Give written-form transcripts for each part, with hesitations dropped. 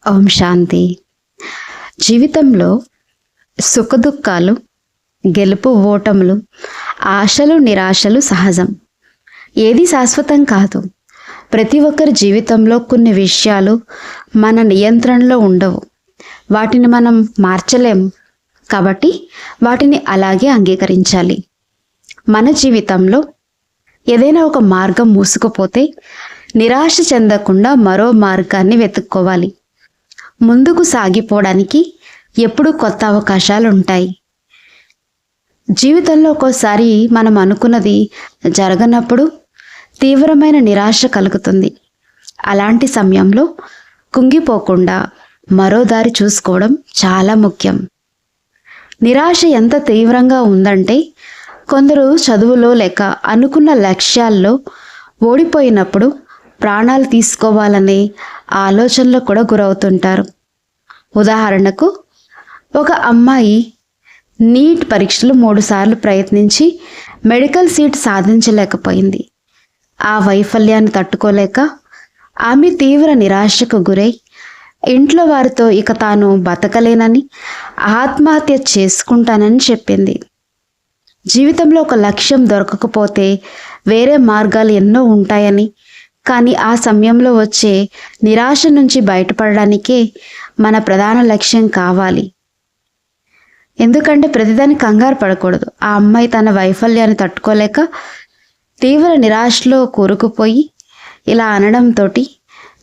ఓం శాంతి. జీవితంలో సుఖదుఖాలు, గెలుపు ఓటములు, ఆశలు నిరాశలు సహజం. ఏది శాశ్వతం కాదు. ప్రతి ఒక్కరి జీవితంలో కొన్ని విషయాలు మన నియంత్రణలో ఉండవు. వాటిని మనం మార్చలేం. కాబట్టి వాటిని అలాగే అంగీకరించాలి. మన జీవితంలో ఏదైనా ఒక మార్గం మూసుకుపోతే నిరాశ చెందకుండా మరో మార్గాన్ని వెతుక్కోవాలి. ముందుకు సాగిపోవడానికి ఎప్పుడూ కొత్త అవకాశాలు ఉంటాయి. జీవితంలో ఒక్కోసారి మనం అనుకున్నది జరగనప్పుడు తీవ్రమైన నిరాశ కలుగుతుంది. అలాంటి సమయంలో కుంగిపోకుండా మరో దారి చూసుకోవడం చాలా ముఖ్యం. నిరాశ ఎంత తీవ్రంగా ఉందంటే కొందరు చదువులో లేక అనుకున్న లక్ష్యాల్లో ఓడిపోయినప్పుడు ప్రాణాలు తీసుకోవాలనే ఆలోచనలో కూడా గురవుతుంటారు. ఉదాహరణకు, ఒక అమ్మాయి నీట్ పరీక్షలు 3 సార్లు ప్రయత్నించి మెడికల్ సీట్ సాధించలేకపోయింది. ఆ వైఫల్యాన్ని తట్టుకోలేక ఆమె తీవ్ర నిరాశకు గురై ఇంట్లో వారితో ఇక తాను బతకలేనని, ఆత్మహత్య చేసుకుంటానని చెప్పింది. జీవితంలో ఒక లక్ష్యం దొరకకపోతే వేరే మార్గాలు ఎన్నో ఉంటాయని, కానీ ఆ సమయంలో వచ్చే నిరాశ నుంచి బయటపడడానికే మన ప్రధాన లక్ష్యం కావాలి. ఎందుకంటే ప్రతిదానికి కంగారు పడకూడదు. ఆ అమ్మాయి తన వైఫల్యాన్ని తట్టుకోలేక తీవ్ర నిరాశలో కూరుకుపోయి ఇలా అనడంతో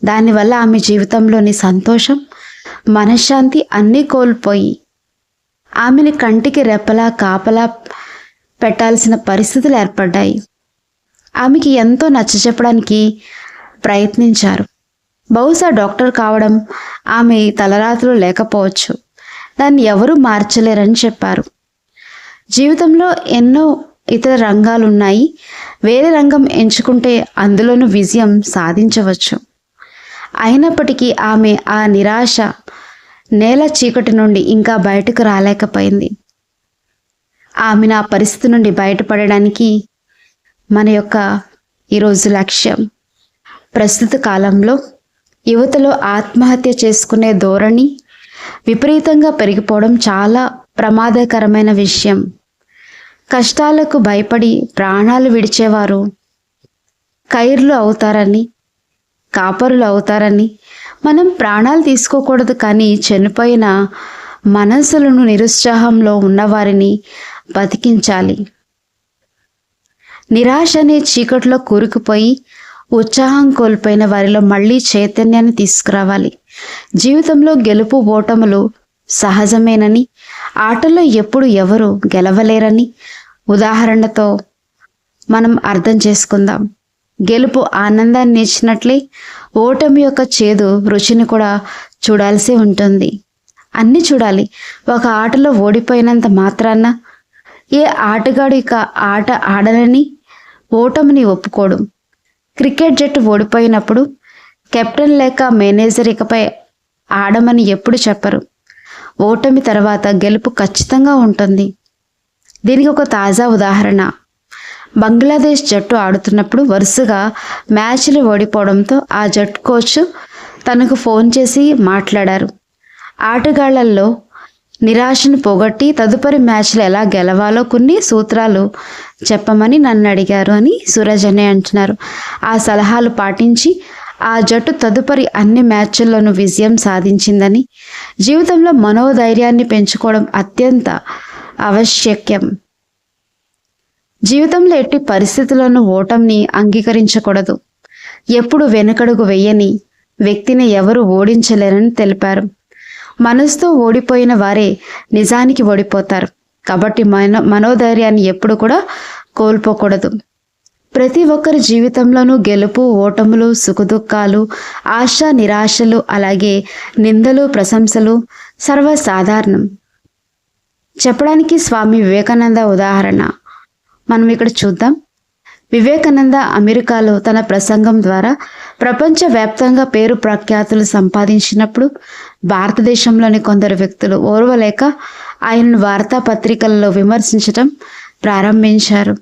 దానివల్ల ఆమె జీవితంలోని సంతోషం, మనశ్శాంతి అన్నీ కోల్పోయి ఆమెని కంటికి రెప్పలా కాపలా పెట్టాల్సిన పరిస్థితులు ఏర్పడ్డాయి. ఆమెకి ఎంతో నచ్చచెప్పడానికి ప్రయత్నించారు. బహుశా డాక్టర్ కావడం ఆమె తలరాతలో లేకపోవచ్చు. దాన్ని ఎవరూ మార్చలేరని చెప్పారు. జీవితంలో ఎన్నో ఇతర రంగాలున్నాయి. వేరే రంగం ఎంచుకుంటే అందులోనూ విజయం సాధించవచ్చు. అయినప్పటికీ ఆమె ఆ నిరాశ నేల చీకటి నుండి ఇంకా బయటకు రాలేకపోయింది. ఆమె ఆ పరిస్థితి నుండి బయటపడడానికి మన యొక్క ఈరోజు లక్ష్యం. ప్రస్తుత కాలంలో యువతలో ఆత్మహత్య చేసుకునే ధోరణి విపరీతంగా పెరిగిపోవడం చాలా ప్రమాదకరమైన విషయం. కష్టాలకు భయపడి ప్రాణాలు విడిచేవారు ఖైర్లు అవుతారని, కాపరులు అవుతారని మనం ప్రాణాలు తీసుకోకూడదు. కానీ చనిపోయిన మనసులను, నిరుత్సాహంలో ఉన్నవారిని బతికించాలి. నిరాశ అనే చీకట్లో కూరుకుపోయి ఉత్సాహం కోల్పోయిన వారిలో మళ్ళీ చైతన్యాన్ని తీసుకురావాలి. జీవితంలో గెలుపు ఓటములు సహజమేనని, ఆటలో ఎప్పుడు ఎవరు గెలవలేరని ఉదాహరణతో మనం అర్థం చేసుకుందాం. గెలుపు ఆనందాన్ని ఇచ్చినట్లే ఓటమి యొక్క చేదు రుచిని కూడా చూడాల్సి ఉంటుంది. అన్నీ చూడాలి. ఒక ఆటలో ఓడిపోయినంత మాత్రాన ఏ ఆటగాడు ఇక ఆట ఆడనని ఓటమిని ఒప్పుకోడు. క్రికెట్ జట్టు ఓడిపోయినప్పుడు కెప్టెన్ లేక మేనేజర్ ఇకపై ఆడమని ఎప్పుడు చెప్పరు. ఓటమి తర్వాత గెలుపు ఖచ్చితంగా ఉంటుంది. దీనికి ఒక తాజా ఉదాహరణ, బంగ్లాదేశ్ జట్టు ఆడుతున్నప్పుడు వరుసగా మ్యాచ్లు ఓడిపోవడంతో ఆ జట్టు కోచ్ తనకు ఫోన్ చేసి మాట్లాడారు. ఆటగాళ్లలో నిరాశను పోగొట్టి తదుపరి మ్యాచ్లు ఎలా గెలవాలో కొన్ని సూత్రాలు చెప్పమని నన్ను అడిగారు అని సూరజ్ అన్నయ్య అంటున్నారు. ఆ సలహాలు పాటించి ఆ జట్టు తదుపరి అన్ని మ్యాచ్ల్లోనూ విజయం సాధించిందని, జీవితంలో మనోధైర్యాన్ని పెంచుకోవడం అత్యంత ఆవశ్యకం. జీవితంలో ఎట్టి పరిస్థితుల్లోనూ ఓటమిని అంగీకరించకూడదు. ఎప్పుడు వెనుకడుగు వేయని వ్యక్తిని ఎవరు ఓడించలేరని తెలిపారు. మనసుతో ఓడిపోయిన వారే నిజానికి ఓడిపోతారు. కాబట్టి మనోధైర్యాన్ని ఎప్పుడు కూడా కోల్పోకూడదు. ప్రతి ఒక్కరి జీవితంలోనూ గెలుపు ఓటములు, సుఖదుఖాలు, ఆశ నిరాశలు, అలాగే నిందలు ప్రశంసలు సర్వసాధారణం. చెప్పడానికి స్వామి వివేకానంద ఉదాహరణ మనం ఇక్కడ చూద్దాం. వివేకానంద అమెరికాలో తన ప్రసంగం ద్వారా ప్రపంచవ్యాప్తంగా పేరు ప్రఖ్యాతులు సంపాదించినప్పుడు భారతదేశంలోని కొందరు వ్యక్తులు ఓర్వలేక ఆయనను వార్తాపత్రికలలో విమర్శించటం ప్రారంభించారు.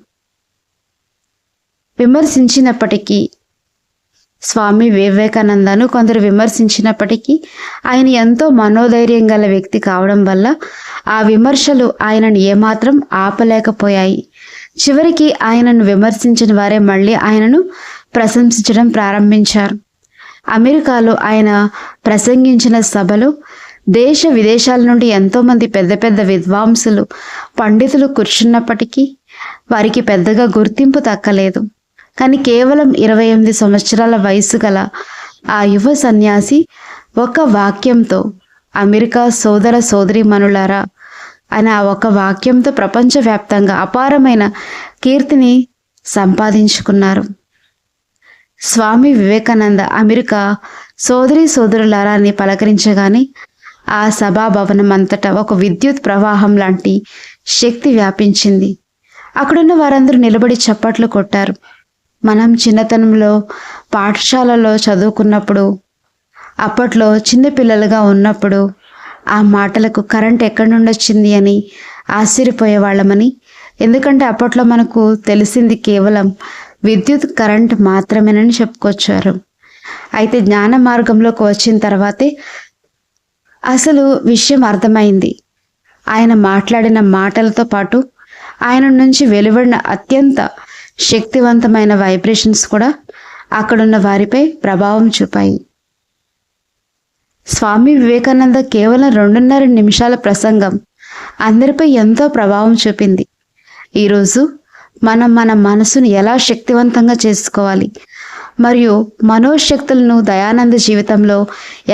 విమర్శించినప్పటికీ స్వామి వివేకానందను కొందరు విమర్శించినప్పటికీ ఆయన ఎంతో మనోధైర్యం గల వ్యక్తి కావడం వల్ల ఆ విమర్శలు ఆయనను ఏమాత్రం ఆపలేకపోయాయి. చివరికి ఆయనను విమర్శించిన వారే మళ్ళీ ఆయనను ప్రశంసించడం ప్రారంభించారు. అమెరికాలో ఆయన ప్రసంగించిన సభలో దేశ విదేశాల నుండి ఎంతోమంది పెద్ద పెద్ద విద్వాంసులు, పండితులు కూర్చున్నప్పటికీ వారికి పెద్దగా గుర్తింపు దక్కలేదు. కానీ కేవలం 28 సంవత్సరాల వయసు గల ఆ యువ సన్యాసి ఒక వాక్యంతో, అమెరికా సోదర సోదరీమణులారా అని ఆ ఒక వాక్యంతో ప్రపంచవ్యాప్తంగా అపారమైన కీర్తిని సంపాదించుకున్నారు. స్వామి వివేకానంద అమెరికా సోదరి సోదరులారా అని పలకరించగానే ఆ సభాభవనం అంతటా ఒక విద్యుత్ ప్రవాహం లాంటి శక్తి వ్యాపించింది. అక్కడున్న వారందరూ నిలబడి చప్పట్లు కొట్టారు. మనం చిన్నతనంలో పాఠశాలలో చదువుకున్నప్పుడు, అప్పట్లో చిన్నపిల్లలుగా ఉన్నప్పుడు ఆ మాటలకు కరెంట్ ఎక్కడి నుండి వచ్చింది అని ఆశ్చర్యపోయేవాళ్ళమని. ఎందుకంటే అప్పట్లో మనకు తెలిసింది కేవలం విద్యుత్ కరెంట్ మాత్రమేనని చెప్పుకొచ్చారు. అయితే జ్ఞాన మార్గంలోకి వచ్చిన తర్వాతే అసలు విషయం అర్థమైంది. ఆయన మాట్లాడిన మాటలతో పాటు ఆయన నుంచి వెలువడిన అత్యంత శక్తివంతమైన వైబ్రేషన్స్ కూడా అక్కడున్న వారిపై ప్రభావం చూపాయి. స్వామి వివేకానంద కేవలం 2.5 నిమిషాల ప్రసంగం అందరిపై ఎంతో ప్రభావం చూపింది. ఈరోజు మనం మన మనసును ఎలా శక్తివంతంగా చేసుకోవాలి మరియు మనోశక్తులను దయానంద జీవితంలో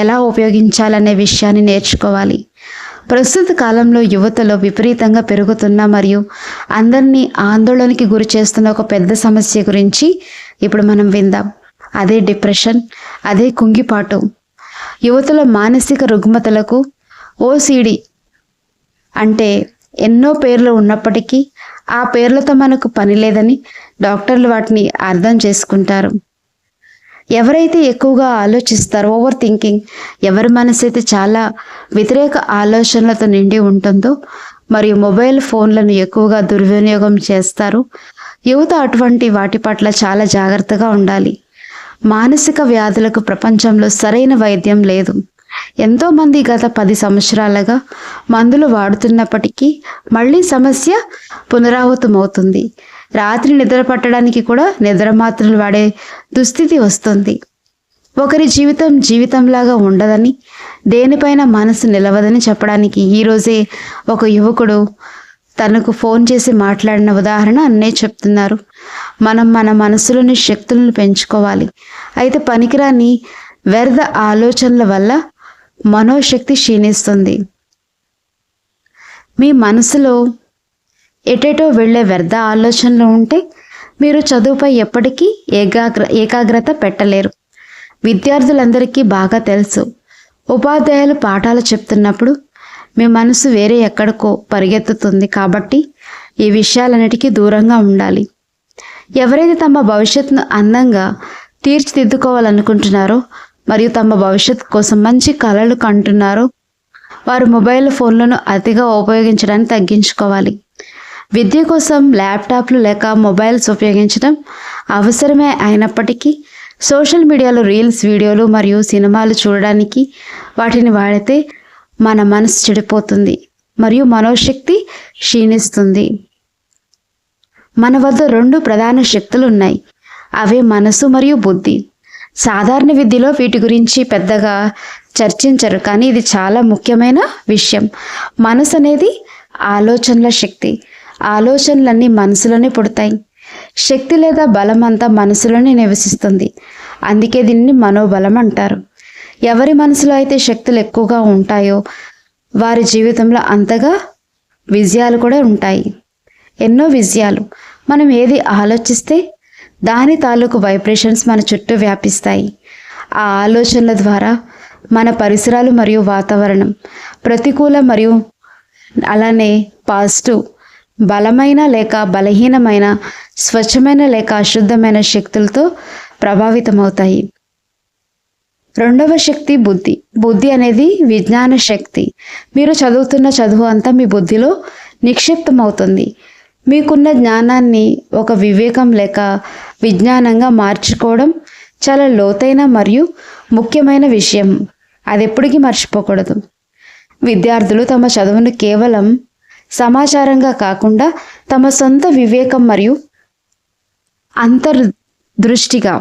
ఎలా ఉపయోగించాలనే విషయాన్ని నేర్చుకోవాలి. ప్రస్తుత కాలంలో యువతలో విపరీతంగా పెరుగుతున్న మరియు అందరినీ ఆందోళనకి గురి చేస్తున్న ఒక పెద్ద సమస్య గురించి ఇప్పుడు మనం విందాం. అదే డిప్రెషన్, అదే కుంగిపాటు. యువతలో మానసిక రుగ్మతలకు ఓసిడి అంటే ఎన్నో పేర్లు ఉన్నప్పటికీ ఆ పేర్లతో మనకు పని లేదని డాక్టర్లు వాటిని అర్థం చేసుకుంటారు. ఎవరైతే ఎక్కువగా ఆలోచిస్తారో, ఓవర్ థింకింగ్, ఎవరి మనసు అయితే చాలా వ్యతిరేక ఆలోచనలతో నిండి ఉంటుందో మరియు మొబైల్ ఫోన్లను ఎక్కువగా దుర్వినియోగం చేస్తారు, యువత అటువంటి వాటి పట్ల చాలా జాగ్రత్తగా ఉండాలి. మానసిక వ్యాధులకు ప్రపంచంలో సరైన వైద్యం లేదు. ఎంతోమంది గత 10 సంవత్సరాలుగా మందులు వాడుతున్నప్పటికీ మళ్ళీ సమస్య పునరావృతమవుతుంది. రాత్రి నిద్ర పట్టడానికి కూడా నిద్ర మాత్రలు వాడే దుస్థితి వస్తుంది. ఒకరి జీవితం జీవితంలాగా ఉండదని, దేనిపైన మనసు నిలవదని చెప్పడానికి ఈరోజే ఒక యువకుడు తనకు ఫోన్ చేసి మాట్లాడిన ఉదాహరణ అన్నే చెప్తున్నారు. మనం మన మనసులోని శక్తులను పెంచుకోవాలి. అయితే పనికిరాని వ్యర్థ ఆలోచనల వల్ల మనోశక్తి క్షీణిస్తుంది. మీ మనసులో ఎటేటో వెళ్ళే వ్యర్థ ఆలోచనలు ఉంటే మీరు చదువుపై ఎప్పటికీ ఏకాగ్రత పెట్టలేరు. విద్యార్థులందరికీ బాగా తెలుసు, ఉపాధ్యాయులు పాఠాలు చెప్తున్నప్పుడు మీ మనసు వేరే ఎక్కడికో పరిగెత్తుతుంది. కాబట్టి ఈ విషయాలన్నిటికీ దూరంగా ఉండాలి. ఎవరైతే తమ భవిష్యత్తును అందంగా తీర్చిదిద్దుకోవాలనుకుంటున్నారో మరియు తమ భవిష్యత్తు కోసం మంచి కలలు కంటున్నారో వారు మొబైల్ ఫోన్లను అతిగా ఉపయోగించడాన్ని తగ్గించుకోవాలి. విద్య కోసం ల్యాప్టాప్లు లేక మొబైల్స్ ఉపయోగించడం అవసరమే అయినప్పటికీ సోషల్ మీడియాలో రీల్స్, వీడియోలు మరియు సినిమాలు చూడడానికి వాటిని వాడితే మన మనసు చెడిపోతుంది మరియు మనోశక్తి క్షీణిస్తుంది. మన వద్ద 2 ప్రధాన శక్తులు ఉన్నాయి. అవే మనసు మరియు బుద్ధి. సాధారణ విద్యలో వీటి గురించి పెద్దగా చర్చించరు, కానీ ఇది చాలా ముఖ్యమైన విషయం. మనసు అనేది ఆలోచనల శక్తి. ఆలోచనలన్నీ మనసులోనే పుడతాయి. శక్తి లేదా బలం అంతా మనసులోనే నివసిస్తుంది. అందుకే దీన్ని మనోబలం అంటారు. ఎవరి మనసులో అయితే శక్తులు ఎక్కువగా ఉంటాయో వారి జీవితంలో అంతగా విజయాలు కూడా ఉంటాయి. ఎన్నో విజయాలు. మనం ఏది ఆలోచిస్తే దాని తాలూకు వైబ్రేషన్స్ మన చుట్టూ వ్యాపిస్తాయి. ఆ ఆలోచనల ద్వారా మన పరిసరాలు మరియు వాతావరణం ప్రతికూల మరియు అలానే పాజిటివ్, బలమైన లేక బలహీనమైన, స్వచ్ఛమైన లేక అశుద్ధమైన శక్తులతో ప్రభావితమవుతాయి. 2వ శక్తి బుద్ధి. బుద్ధి అనేది విజ్ఞాన శక్తి. మీరు చదువుతున్న చదువు అంతా మీ బుద్ధిలో నిక్షిప్తమవుతుంది. మీకున్న జ్ఞానాన్ని ఒక వివేకం లేక విజ్ఞానంగా మార్చుకోవడం చాలా లోతైన మరియు ముఖ్యమైన విషయం. అది ఎప్పటికీ మర్చిపోకూడదు. విద్యార్థులు తమ చదువును కేవలం సమాచారంగా కాకుండా తమ సొంత వివేకం మరియు అంతర్దృష్టిగా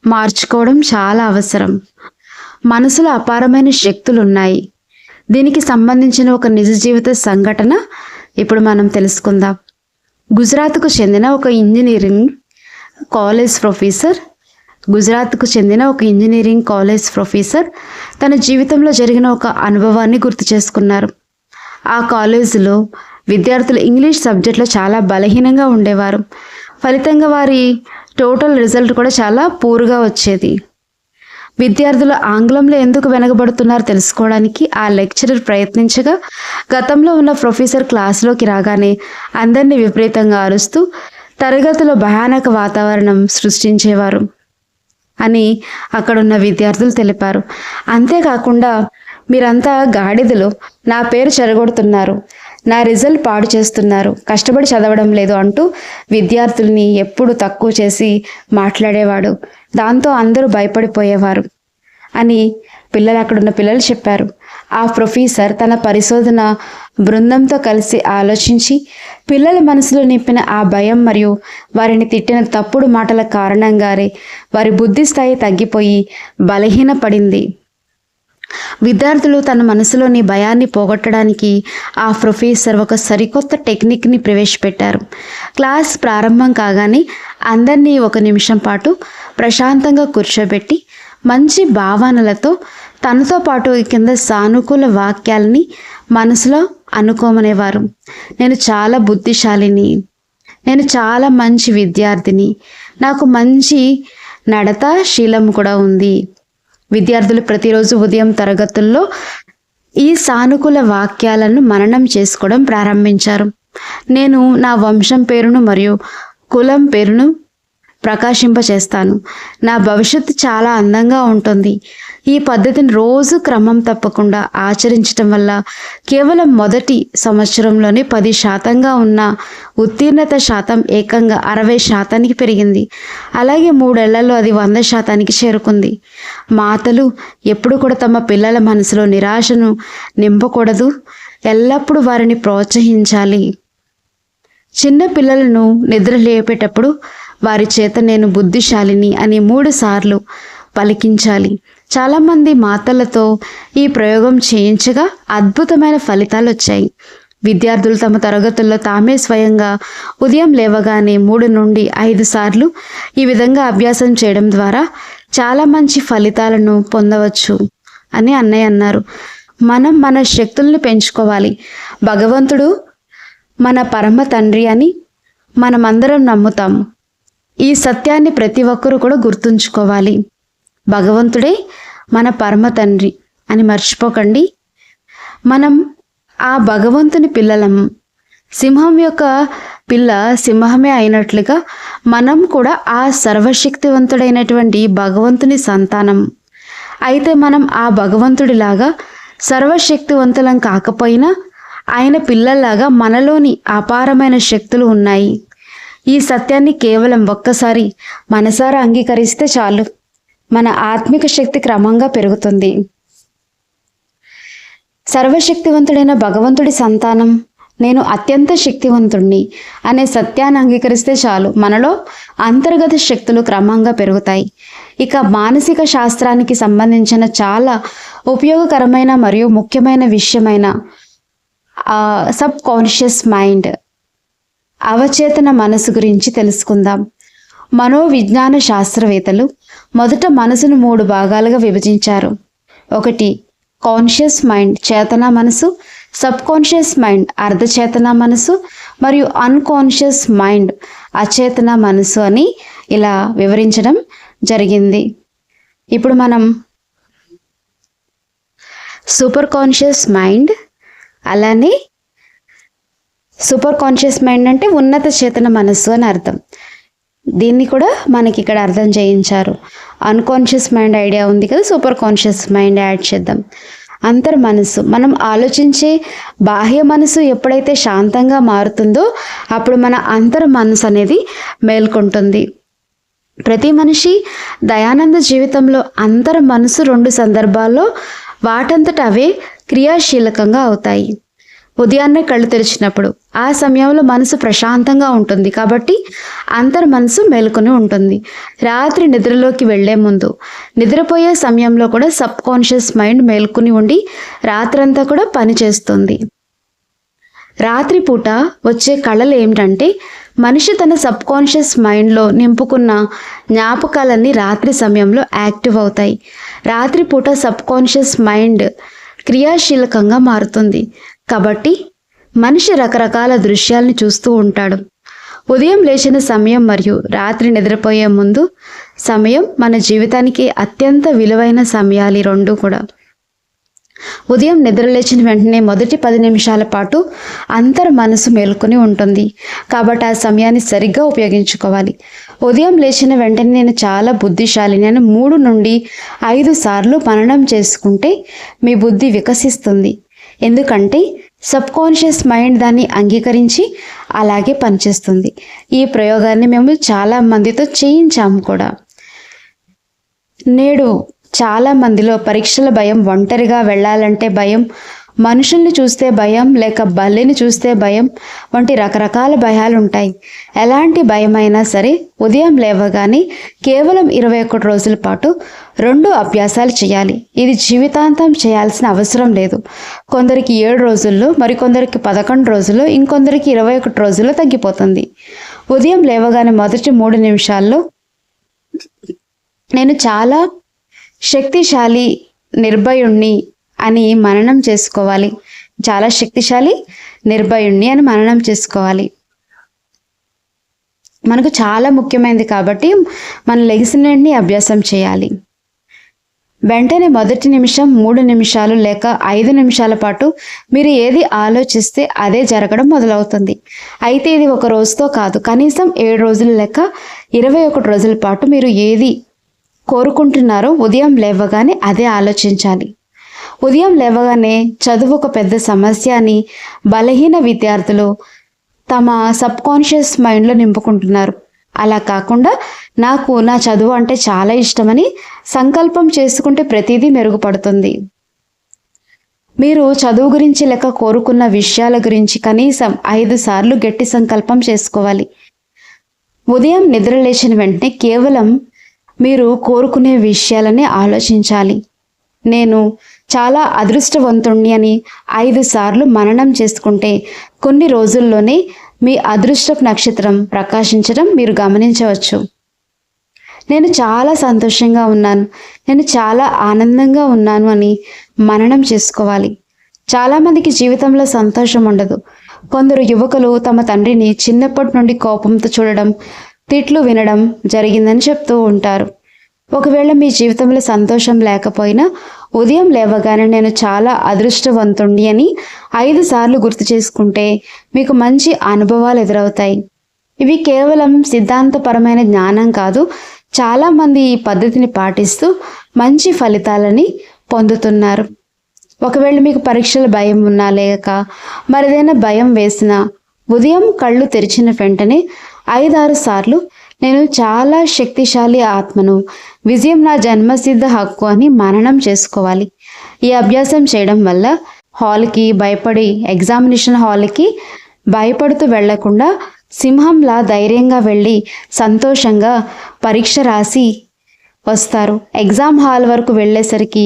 మార్చుకోవడం చాలా అవసరం. మనసులో అపారమైన శక్తులు ఉన్నాయి. దీనికి సంబంధించిన ఒక నిజ జీవిత సంఘటన ఇప్పుడు మనం తెలుసుకుందాం. గుజరాత్కు చెందిన ఒక ఇంజనీరింగ్ కాలేజ్ ప్రొఫెసర్ తన జీవితంలో జరిగిన ఒక అనుభవాన్ని గుర్తు చేసుకున్నారు. ఆ కాలేజీలో విద్యార్థులు ఇంగ్లీష్ సబ్జెక్ట్లో చాలా బలహీనంగా ఉండేవారు. ఫలితంగా వారి టోటల్ రిజల్ట్ కూడా చాలా పూర్గా వచ్చేది. విద్యార్థులు ఆంగ్లంలో ఎందుకు వెనకబడుతున్నారో తెలుసుకోవడానికి ఆ లెక్చరర్ ప్రయత్నించగా, గతంలో ఉన్న ప్రొఫెసర్ క్లాసులోకి రాగానే అందరినీ విపరీతంగా అరుస్తూ తరగతిలో భయానక వాతావరణం సృష్టించేవారు అని అక్కడున్న విద్యార్థులు తెలిపారు. అంతేకాకుండా, మీరంతా గాడిదలు, నా పేరు చెడగొడుతున్నారు, నా రిజల్ట్ పాడు చేస్తున్నారు, కష్టపడి చదవడం లేదు అంటూ విద్యార్థుల్ని ఎప్పుడు తక్కువ చేసి మాట్లాడేవాడు. దాంతో అందరూ భయపడిపోయేవారు అని అక్కడున్న పిల్లలు చెప్పారు. ఆ ప్రొఫెసర్ తన పరిశోధన బృందంతో కలిసి ఆలోచించి పిల్లల మనసులో నింపిన ఆ భయం మరియు వారిని తిట్టిన తప్పుడు మాటల కారణంగానే వారి బుద్ధి స్థాయి తగ్గిపోయి బలహీనపడింది. విద్యార్థులు తన మనసులోని భయాన్ని పోగొట్టడానికి ఆ ప్రొఫెసర్ ఒక సరికొత్త టెక్నిక్ని ప్రవేశపెట్టారు. క్లాస్ ప్రారంభం కాగానే అందరినీ 1 నిమిషం పాటు ప్రశాంతంగా కూర్చోబెట్టి మంచి భావనలతో తనతో పాటు కింద సానుకూల వాక్యాలని మనసులో అనుకోమనేవారు. నేను చాలా బుద్ధిశాలిని, నేను చాలా మంచి విద్యార్థిని, నాకు మంచి నడత శీలం కూడా ఉంది. విద్యార్థులు ప్రతిరోజు ఉదయం తరగతుల్లో ఈ సానుకూల వాక్యాలను మననం చేసుకోవడం ప్రారంభించారు. నేను నా వంశం పేరును మరియు కులం పేరును ప్రకాశింపచేస్తాను, నా భవిష్యత్తు చాలా అందంగా ఉంటుంది. ఈ పద్ధతిని రోజు క్రమం తప్పకుండా ఆచరించటం వల్ల కేవలం మొదటి సంవత్సరంలోనే 10% ఉన్న ఉత్తీర్ణత శాతం ఏకంగా 60% పెరిగింది. అలాగే 3 ఏళ్లలో అది 100% చేరుకుంది. మాతలు ఎప్పుడు కూడా తమ పిల్లల మనసులో నిరాశను నింపకూడదు, ఎల్లప్పుడూ వారిని ప్రోత్సహించాలి. చిన్న పిల్లలను నిద్ర లేపేటప్పుడు వారి చేత నేను బుద్ధిశాలిని అని 3 సార్లు పలికించాలి. చాలామంది మాతలతో ఈ ప్రయోగం చేయించగా అద్భుతమైన ఫలితాలు వచ్చాయి. విద్యార్థులు తమ తరగతుల్లో తామే స్వయంగా ఉదయం లేవగానే 3 నుండి 5 సార్లు ఈ విధంగా అభ్యాసం చేయడం ద్వారా చాలా మంచి ఫలితాలను పొందవచ్చు అని అన్నయ్య అన్నారు. మనం మన శక్తుల్ని పెంచుకోవాలి. భగవంతుడు మన పరమ తండ్రి అని మనమందరం నమ్ముతాం. ఈ సత్యాన్ని ప్రతి ఒక్కరూ కూడా గుర్తుంచుకోవాలి. భగవంతుడే మన పరమ తండ్రి అని మర్చిపోకండి. మనం ఆ భగవంతుని పిల్లలం. సింహం యొక్క పిల్ల సింహమే అయినట్లుగా మనం కూడా ఆ సర్వశక్తివంతుడైనటువంటి భగవంతుని సంతానం. అయితే మనం ఆ భగవంతుడిలాగా సర్వశక్తివంతులం కాకపోయినా ఆయన పిల్లల్లాగా మనలోని అపారమైన శక్తులు ఉన్నాయి. ఈ సత్యాన్ని కేవలం ఒక్కసారి మనసారా అంగీకరిస్తే చాలు, మన ఆత్మిక శక్తి క్రమంగా పెరుగుతుంది. సర్వశక్తివంతుడైన భగవంతుడి సంతానం, నేను అత్యంత శక్తివంతుణ్ణి అనే సత్యాన్ని అంగీకరిస్తే చాలు, మనలో అంతర్గత శక్తులు క్రమంగా పెరుగుతాయి. ఇక మానసిక శాస్త్రానికి సంబంధించిన చాలా ఉపయోగకరమైన మరియు ముఖ్యమైన విషయమైన సబ్ కాన్షియస్ మైండ్, అవచేతన మనసు గురించి తెలుసుకుందాం. మనోవిజ్ఞాన శాస్త్రవేత్తలు మొదట మనసును 3 భాగాలుగా విభజించారు. 1 కాన్షియస్ మైండ్ చేతన మనసు, సబ్ కాన్షియస్ మైండ్ అర్ధచేతన మనసు మరియు అన్కాన్షియస్ మైండ్ అచేతన మనసు అని ఇలా వివరించడం జరిగింది. ఇప్పుడు మనం సూపర్ కాన్షియస్ మైండ్, అలానే సూపర్ కాన్షియస్ మైండ్ అంటే ఉన్నత చేతన మనస్సు అని అర్థం. దీన్ని కూడా మనకి ఇక్కడ అర్థం చేయించారు. అన్కాన్షియస్ మైండ్ ఐడియా ఉంది కదా, సూపర్ కాన్షియస్ మైండ్ యాడ్ చేద్దాం. అంతర్ మనస్సు, మనం ఆలోచించే బాహ్య మనసు ఎప్పుడైతే శాంతంగా మారుతుందో అప్పుడు మన అంతర్ మనసు అనేది మేల్కొంటుంది. ప్రతి మనిషి దయానంద జీవితంలో అంతర మనసు 2 సందర్భాల్లో వాటంతట అవే క్రియాశీలకంగా అవుతాయి. ఉదయాన్నే కళ్ళు తెరిచినప్పుడు ఆ సమయంలో మనసు ప్రశాంతంగా ఉంటుంది కాబట్టి అంతర్ మనసు మేలుకొని ఉంటుంది. రాత్రి నిద్రలోకి వెళ్లే ముందు, నిద్రపోయే సమయంలో కూడా సబ్ కాన్షియస్ మైండ్ మేల్కొని ఉండి రాత్రంతా కూడా పనిచేస్తుంది. రాత్రిపూట వచ్చే కళలు ఏమిటంటే మనిషి తన సబ్ కాన్షియస్ మైండ్లో నింపుకున్న జ్ఞాపకాలన్నీ రాత్రి సమయంలో యాక్టివ్ అవుతాయి. రాత్రిపూట సబ్ కాన్షియస్ మైండ్ క్రియాశీలకంగా మారుతుంది కాబట్టి మనిషి రకరకాల దృశ్యాలను చూస్తూ ఉంటాడు. ఉదయం లేచిన సమయం మరియు రాత్రి నిద్రపోయే ముందు సమయం మన జీవితానికి అత్యంత విలువైన సమయాలు ఈ 2 కూడా. ఉదయం నిద్రలేచిన వెంటనే మొదటి 10 నిమిషాల పాటు అంతర్ మనసు మేల్కొని ఉంటుంది కాబట్టి ఆ సమయాన్ని సరిగ్గా ఉపయోగించుకోవాలి. ఉదయం లేచిన వెంటనే నేను చాలా బుద్ధిశాలిని అని 3 నుండి 5 సార్లు మననం చేసుకుంటే మీ బుద్ధి వికసిస్తుంది. ఎందుకంటే సబ్ కాన్షియస్ మైండ్ దాన్ని అంగీకరించి అలాగే పనిచేస్తుంది. ఈ ప్రయోగాన్ని మేము చాలా మందితో చేయించాము కూడా. నేడు చాలా మందిలో పరీక్షల భయం, ఒంటరిగా వెళ్ళాలంటే భయం, మనుషుల్ని చూస్తే భయం, లేక బల్లిని చూస్తే భయం వంటి రకరకాల భయాలు ఉంటాయి. ఎలాంటి భయమైనా సరే ఉదయం లేవగానే కేవలం 21 రోజుల పాటు 2 అభ్యాసాలు చేయాలి. ఇది జీవితాంతం చేయాల్సిన అవసరం లేదు. కొందరికి 7 రోజుల్లో, మరికొందరికి 11 రోజుల్లో, ఇంకొందరికి 21 రోజుల్లో తగ్గిపోతుంది. ఉదయం లేవగానే మొదటి 3 నిమిషాల్లో నేను చాలా శక్తిశాలి, నిర్భయుణ్ణి అని మననం చేసుకోవాలి. చాలా శక్తిశాలి, నిర్భయుణ్ణి అని మననం చేసుకోవాలి. మనకు చాలా ముఖ్యమైనది కాబట్టి మనం లెగిసిన వెంటనే అభ్యాసం చేయాలి. వెంటనే మొదటి నిమిషం, 3 నిమిషాలు లేక 5 నిమిషాల పాటు మీరు ఏది ఆలోచిస్తే అదే జరగడం మొదలవుతుంది. అయితే ఇది ఒక రోజుతో కాదు, కనీసం 7 రోజులు లేక 21 రోజుల పాటు మీరు ఏది కోరుకుంటున్నారో ఉదయం లేవగానే అదే ఆలోచించాలి. ఉదయం లేవగానే చదువు ఒక పెద్ద సమస్య అని బలహీన విద్యార్థులు తమ సబ్ కాన్షియస్ మైండ్లో నింపుకుంటున్నారు. అలా కాకుండా నాకు నా చదువు అంటే చాలా ఇష్టమని సంకల్పం చేసుకుంటే ప్రతిదీ మెరుగుపడుతుంది. మీరు చదువు గురించి లేక కోరుకున్న విషయాల గురించి కనీసం 5 సార్లు గట్టి సంకల్పం చేసుకోవాలి. ఉదయం నిద్ర లేచిన వెంటనే కేవలం మీరు కోరుకునే విషయాలనే ఆలోచించాలి. నేను చాలా అదృష్టవంతుణ్ణి అని 5 సార్లు మననం చేసుకుంటే కొన్ని రోజుల్లోనే మీ అదృష్టపు నక్షత్రం ప్రకాశించడం మీరు గమనించవచ్చు. నేను చాలా సంతోషంగా ఉన్నాను, నేను చాలా ఆనందంగా ఉన్నాను అని మననం చేసుకోవాలి. చాలామందికి జీవితంలో సంతోషం ఉండదు. కొందరు యువకులు తమ తండ్రిని చిన్నప్పటి నుండి కోపంతో చూడడం, తిట్లు వినడం జరిగిందని చెప్తూ ఉంటారు. ఒకవేళ మీ జీవితంలో సంతోషం లేకపోయినా ఉదయం లేవగానే నేను చాలా అదృష్టవంతుణ్ణి అని 5 సార్లు గుర్తు చేసుకుంటే మీకు మంచి అనుభవాలు ఎదురవుతాయి. ఇవి కేవలం సిద్ధాంతపరమైన జ్ఞానం కాదు. చాలామంది ఈ పద్ధతిని పాటిస్తూ మంచి ఫలితాలని పొందుతున్నారు. ఒకవేళ మీకు పరీక్షల భయం ఉన్నా లేక మరేదైనా భయం వేసినా ఉదయం కళ్ళు తెరిచిన వెంటనే 5-6 సార్లు నేను చాలా శక్తిశాలి ఆత్మను, విజయం నా జన్మసిద్ధ హక్కు అని మననం చేసుకోవాలి. ఈ అభ్యాసం చేయడం వల్ల హాల్కి భయపడి, ఎగ్జామినేషన్ హాల్కి భయపడుతూ వెళ్లకుండా సింహంలా ధైర్యంగా వెళ్ళి సంతోషంగా పరీక్ష రాసి వస్తారు. ఎగ్జామ్ హాల్ వరకు వెళ్ళేసరికి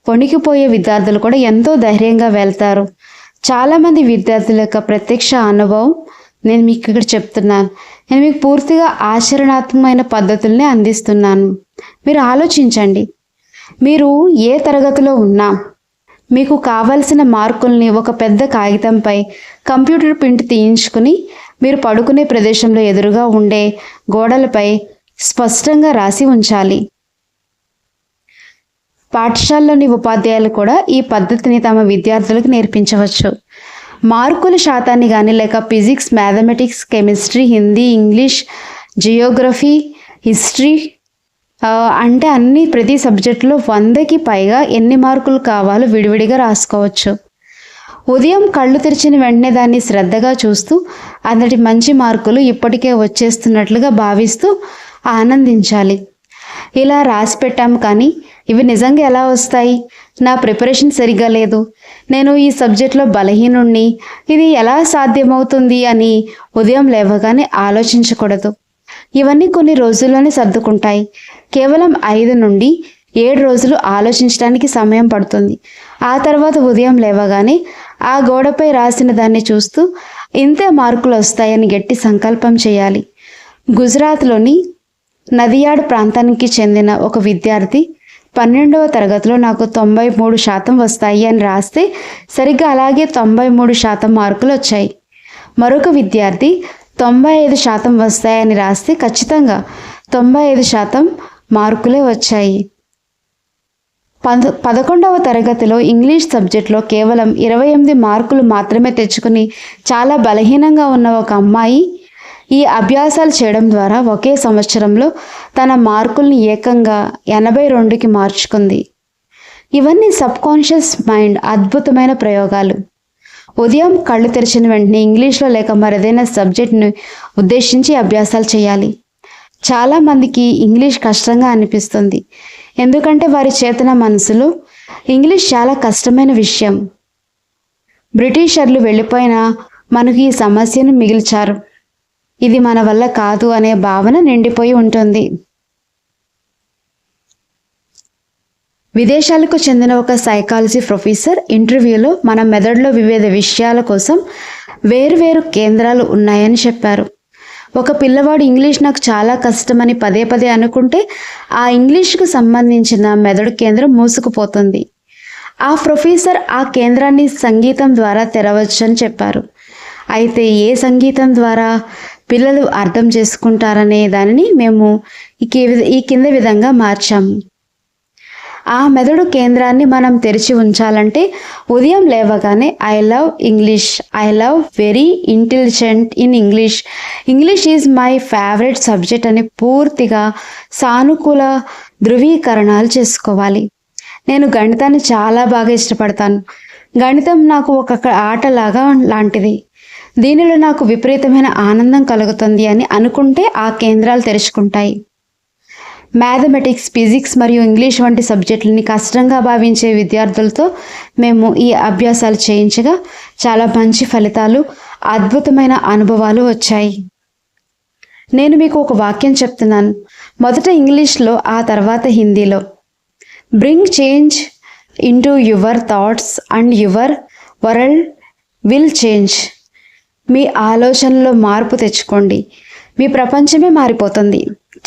వణికిపోయే విద్యార్థులు కూడా ఎంతో ధైర్యంగా వెళ్తారు. చాలామంది విద్యార్థుల యొక్క ప్రత్యక్ష అనుభవం నేను మీకు ఇక్కడ చెప్తున్నాను. నేను మీకు పూర్తిగా ఆచరణాత్మకమైన పద్ధతుల్ని అందిస్తున్నాను. మీరు ఆలోచించండి. మీరు ఏ తరగతిలో ఉన్నా మీకు కావలసిన మార్కుల్ని ఒక పెద్ద కాగితంపై కంప్యూటర్ ప్రింట్ తీయించుకుని మీరు పడుకునే ప్రదేశంలో ఎదురుగా ఉండే గోడలపై స్పష్టంగా రాసి ఉంచాలి. పాఠశాలలోని ఉపాధ్యాయులు కూడా ఈ పద్ధతిని తమ విద్యార్థులకు నేర్పించవచ్చు. మార్కుల శాతాన్ని కానీ లేక physics, mathematics, chemistry, Hindi, English, Geography, history అంటే అన్ని ప్రతి సబ్జెక్టులో 100కి పైగా ఎన్ని మార్కులు కావాలో విడివిడిగా రాసుకోవచ్చు. ఉదయం కళ్ళు తెరిచిన వెంటనే దాన్ని శ్రద్ధగా చూస్తూ అందుటి మంచి మార్కులు ఇప్పటికే వచ్చేస్తున్నట్లుగా భావిస్తూ ఆనందించాలి. ఇలా రాసి పెట్టాం, కానీ ఇవి నిజంగా ఎలా వస్తాయి? నా ప్రిపరేషన్ సరిగ్గా లేదు, నేను ఈ సబ్జెక్ట్లో బలహీనుణ్ణి, ఇది ఎలా సాధ్యమవుతుంది అని ఉదయం లేవగానే ఆలోచించకూడదు. ఇవన్నీ కొన్ని రోజుల్లోనే సర్దుకుంటాయి. కేవలం 5 నుండి 7 రోజులు ఆలోచించడానికి సమయం పడుతుంది. ఆ తర్వాత ఉదయం లేవగానే ఆ గోడపై రాసిన దాన్ని చూస్తూ ఇంతే మార్కులు వస్తాయని గట్టి సంకల్పం చేయాలి. గుజరాత్లోని నదియాడ్ ప్రాంతానికి చెందిన ఒక విద్యార్థి 12వ తరగతిలో నాకు 93% వస్తాయి అని రాస్తే సరిగ్గా అలాగే 93% మార్కులు వచ్చాయి. మరొక విద్యార్థి 95% వస్తాయని రాస్తే ఖచ్చితంగా 95% మార్కులే వచ్చాయి. 11వ తరగతిలో ఇంగ్లీష్ సబ్జెక్ట్లో కేవలం 28 మార్కులు మాత్రమే తెచ్చుకుని చాలా బలహీనంగా ఉన్న ఒక అమ్మాయి ఈ అభ్యాసాలు చేయడం ద్వారా ఒకే సంవత్సరంలో తన మార్కుల్ని ఏకంగా 82కి మార్చుకుంది. ఇవన్నీ సబ్కాన్షియస్ మైండ్ అద్భుతమైన ప్రయోగాలు. ఉదయం కళ్ళు తెరిచిన వెంటనే ఇంగ్లీష్లో లేక మరేదైనా సబ్జెక్ట్ని ఉద్దేశించి అభ్యాసాలు చేయాలి. చాలామందికి ఇంగ్లీష్ కష్టంగా అనిపిస్తుంది, ఎందుకంటే వారి చేతన మనసులో ఇంగ్లీష్ చాలా కష్టమైన విషయం. బ్రిటిషర్లు వెళ్ళిపోయినా మనకు ఈ సమస్యను మిగిల్చారు. ఇది మన వల్ల కాదు అనే భావన నిండిపోయి ఉంటుంది. విదేశాలకు చెందిన ఒక సైకాలజీ ప్రొఫెసర్ ఇంటర్వ్యూలో మన మెదడులో వివిధ విషయాల కోసం వేరువేరు కేంద్రాలు ఉన్నాయని చెప్పారు. ఒక పిల్లవాడు ఇంగ్లీష్ నాకు చాలా కష్టమని పదే పదే అనుకుంటే ఆ ఇంగ్లీష్కు సంబంధించిన మెదడు కేంద్రం మూసుకుపోతుంది. ఆ ప్రొఫెసర్ ఆ కేంద్రాన్ని సంగీతం ద్వారా తెరవచ్చని చెప్పారు. అయితే ఏ సంగీతం ద్వారా పిల్లలు అర్థం చేసుకుంటారనే దానిని మేము ఈ కింద విధంగా మార్చాము. ఆ మెదడు కేంద్రాన్ని మనం తెరిచి ఉంచాలంటే ఉదయం లేవగానే I love English, I love very intelligent in English, English is my favourite subject అని పూర్తిగా సానుకూల ధృవీకరణాలు చేసుకోవాలి. నేను గణితాన్ని చాలా బాగా ఇష్టపడతాను, గణితం నాకు ఒక ఆటలాగా లాంటిది, దీనిలో నాకు విపరీతమైన ఆనందం కలుగుతుంది అని అనుకుంటే ఆ కేంద్రాలు తెరుచుకుంటాయి. మ్యాథమెటిక్స్, ఫిజిక్స్ మరియు ఇంగ్లీష్ వంటి సబ్జెక్టులని కష్టంగా భావించే విద్యార్థులతో మేము ఈ అభ్యాసాలు చేయించగా చాలా మంచి ఫలితాలు, అద్భుతమైన అనుభవాలు వచ్చాయి. నేను మీకు ఒక వాక్యం చెప్తున్నాను, మొదట ఇంగ్లీష్లో, ఆ తర్వాత హిందీలో. Bring change into your thoughts and your world will change. మీ ఆలోచనలో మార్పు తెచ్చుకోండి, మీ ప్రపంచమే మారిపోతుంది.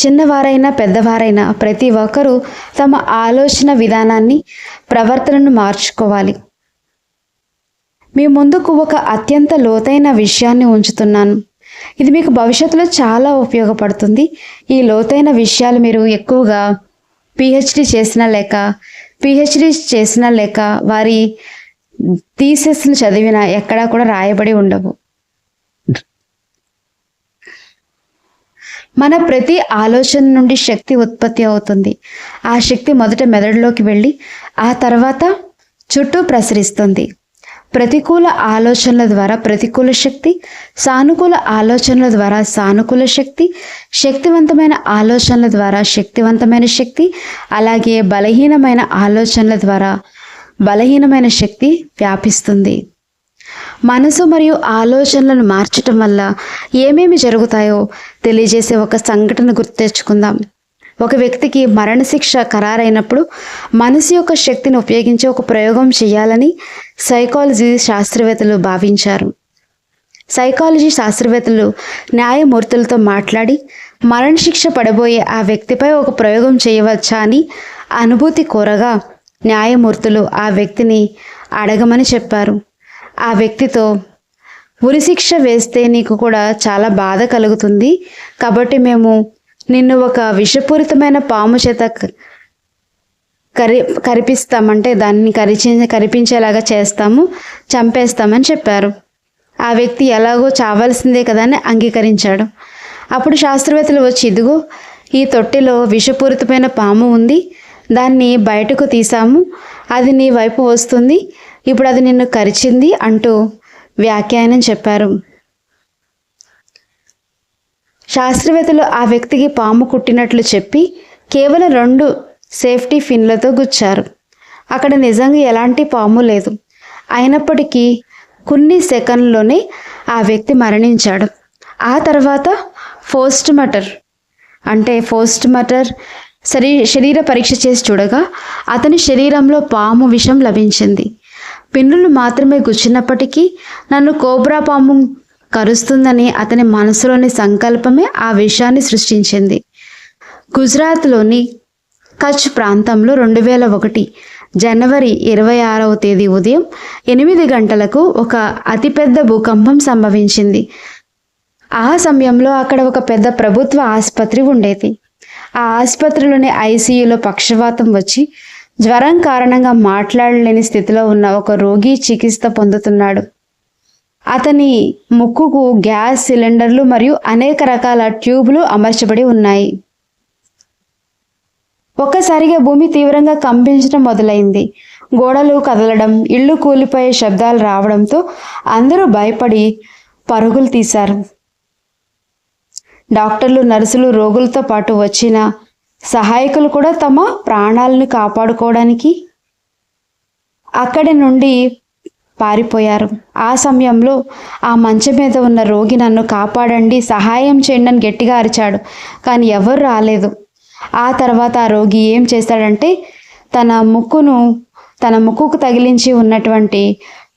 చిన్నవారైనా పెద్దవారైనా ప్రతి ఒక్కరూ తమ ఆలోచన విధానాన్ని, ప్రవర్తనను మార్చుకోవాలి. మీ ముందుకు ఒక అత్యంత లోతైన విషయాన్ని ఉంచుతున్నాను. ఇది మీకు భవిష్యత్తులో చాలా ఉపయోగపడుతుంది. ఈ లోతైన విషయాలు మీరు ఎక్కువగా పిహెచ్డి చేసినా లేక వారి థీసిస్ను చదివినా ఎక్కడా కూడా రాయబడి ఉండవు. మన ప్రతి ఆలోచన నుండి శక్తి ఉత్పత్తి అవుతుంది. ఆ శక్తి మొదట మెదడులోకి వెళ్ళి ఆ తర్వాత చుట్టూ ప్రసరిస్తుంది. ప్రతికూల ఆలోచనల ద్వారా ప్రతికూల శక్తి, సానుకూల ఆలోచనల ద్వారా సానుకూల శక్తి, శక్తివంతమైన ఆలోచనల ద్వారా శక్తివంతమైన శక్తి, అలాగే బలహీనమైన ఆలోచనల ద్వారా బలహీనమైన శక్తి వ్యాపిస్తుంది. మనసు మరియు ఆలోచనలను మార్చటం వల్ల ఏమేమి జరుగుతాయో తెలియజేసే ఒక సంఘటన గుర్తు తెచ్చుకుందాం. ఒక వ్యక్తికి మరణశిక్ష ఖరారైనప్పుడు మనసు యొక్క శక్తిని ఉపయోగించి ఒక ప్రయోగం చేయాలని సైకాలజీ శాస్త్రవేత్తలు భావించారు. సైకాలజీ శాస్త్రవేత్తలు న్యాయమూర్తులతో మాట్లాడి మరణశిక్ష పడబోయే ఆ వ్యక్తిపై ఒక ప్రయోగం చేయవచ్చా అని అనుభూతి కోరగా న్యాయమూర్తులు ఆ వ్యక్తిని అడగమని చెప్పారు. ఆ వ్యక్తితో, ఉరిశిక్ష వేస్తే నీకు కూడా చాలా బాధ కలుగుతుంది, కాబట్టి మేము నిన్ను ఒక విషపూరితమైన పాము చేత కరిపిస్తామంటే దాన్ని కరిపించేలాగా చేస్తాము, చంపేస్తామని చెప్పారు. ఆ వ్యక్తి ఎలాగో చావాల్సిందే కదా అని అంగీకరించాడు. అప్పుడు శాస్త్రవేత్తలు వచ్చి, ఇదిగో ఈ తొట్టిలో విషపూరితమైన పాము ఉంది, దాన్ని బయటకు తీసాము, అది నీ వైపు వస్తుంది, ఇప్పుడు అది నిన్ను కరిచింది అంటూ వ్యాఖ్యానం చెప్పారు. శాస్త్రవేత్తలు ఆ వ్యక్తికి పాము కుట్టినట్లు చెప్పి కేవలం 2 సేఫ్టీ పిన్లతో గుచ్చారు. అక్కడ నిజంగా ఎలాంటి పాము లేదు. అయినప్పటికీ కొన్ని సెకన్లలోనే ఆ వ్యక్తి మరణించాడు. ఆ తర్వాత పోస్ట్ మార్టం శరీర పరీక్ష చేసి చూడగా అతని శరీరంలో పాము విషం లభించింది. పిన్నులు మాత్రమే గుచ్చినప్పటికీ నన్ను కోబ్రా పాము కరుస్తుందని అతని మనసులోని సంకల్పమే ఆ విషయాన్ని సృష్టించింది. గుజరాత్లోని కచ్ ప్రాంతంలో 2001 జనవరి 26వ తేదీ ఉదయం 8 గంటలకు ఒక అతిపెద్ద భూకంపం సంభవించింది. ఆ సమయంలో అక్కడ ఒక పెద్ద ప్రభుత్వ ఆసుపత్రి ఉండేది. ఆ ఆసుపత్రిలోని ఐసీయూలో పక్షవాతం వచ్చి జ్వరం కారణంగా మాట్లాడలేని స్థితిలో ఉన్న ఒక రోగి చికిత్స పొందుతున్నాడు. అతని ముక్కుకు గ్యాస్ సిలిండర్లు మరియు అనేక రకాల ట్యూబులు అమర్చబడి ఉన్నాయి. ఒక్కసారిగా భూమి తీవ్రంగా కంపించడం మొదలైంది. గోడలు కదలడం, ఇళ్ళు కూలిపోయే శబ్దాలు రావడంతో అందరూ భయపడి పరుగులు తీశారు. డాక్టర్లు, నర్సులు, రోగులతో పాటు వచ్చిన సహాయకులు కూడా తమ ప్రాణాలను కాపాడుకోవడానికి అక్కడి నుండి పారిపోయారు. ఆ సమయంలో ఆ మంచం మీద ఉన్న రోగి నన్ను కాపాడండి, సహాయం చేయండి అని గట్టిగా అరిచాడు. కానీ ఎవరు రాలేదు. ఆ తర్వాత ఆ రోగి ఏం చేశాడంటే తన ముక్కుకు తగిలించి ఉన్నటువంటి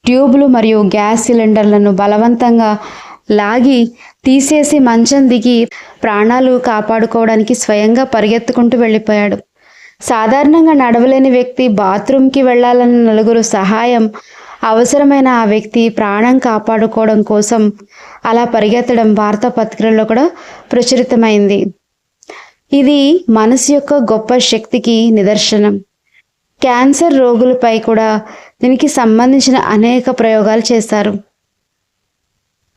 ట్యూబ్లు మరియు గ్యాస్ సిలిండర్లను బలవంతంగా లాగి తీసేసి మంచం దిగి ప్రాణాలు కాపాడుకోవడానికి స్వయంగా పరిగెత్తుకుంటూ వెళ్ళిపోయాడు. సాధారణంగా నడవలేని వ్యక్తి బాత్రూంకి వెళ్ళాలన్న నలుగురు సహాయం అవసరమైన ఆ వ్యక్తి ప్రాణం కాపాడుకోవడం కోసం అలా పరిగెత్తడం వార్తాపత్రికల్లో కూడా ప్రచురితమైంది. ఇది మనసు యొక్క గొప్ప శక్తికి నిదర్శనం. క్యాన్సర్ రోగులపై కూడా దీనికి సంబంధించిన అనేక ప్రయోగాలు చేశారు.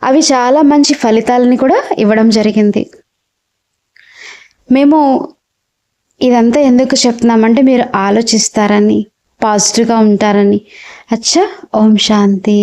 అవి చాలా మంచి ఫలితాలని కూడా ఇవ్వడం జరిగింది. మేము ఇదంతా ఎందుకు చెప్తున్నామంటే మీరు ఆలోచిస్తారని, పాజిటివ్గా ఉంటారని. అచ్చా, ఓం శాంతి.